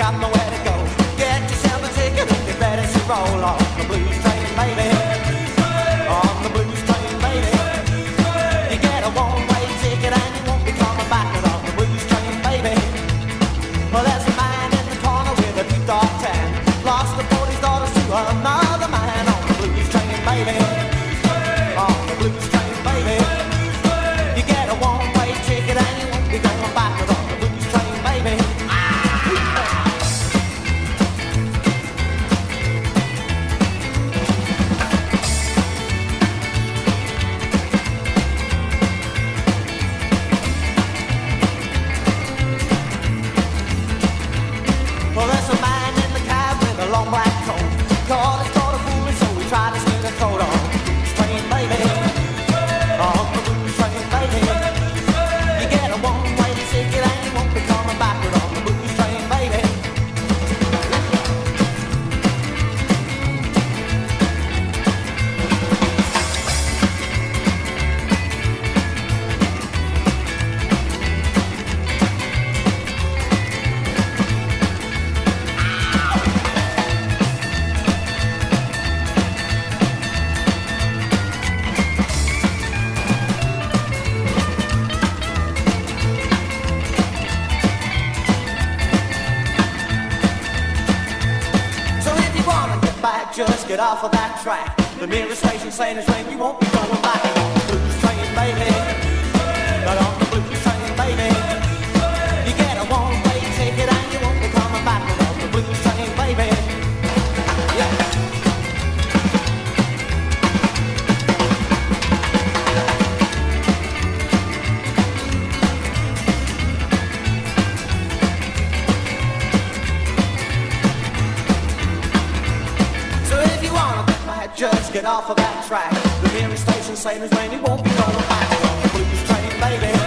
got nowhere to go. Get yourself a ticket and get ready to roll on the blues train, baby. On the blues train, baby. You get a one-way ticket and you won't be coming back on the blues train, baby. Well, there's a man in the corner with a deep dark tan, lost the boat, his daughters to another man on the blues train, baby. On the blues train, baby. You get a one-way ticket and you won't be going back on the blues train, baby. Well, there's a man in the cab with a long black coat. Caught his daughter fooling, so we tried to sneak a coat on the blues train, baby. On the blues train, baby. You get a one-way ticket and you won't be coming back on the blues train, baby. So if you wanna get back, just get off of that track. The nearest station saying is when you won't be going back on the blues train, baby. Not on the blues train, baby. You get a one-way ticket and you won't be coming back on the blues train, baby. Yeah. So if you wanna get back, just get off of that track. The nearest station saying is when you won't be going back on the blues train, baby.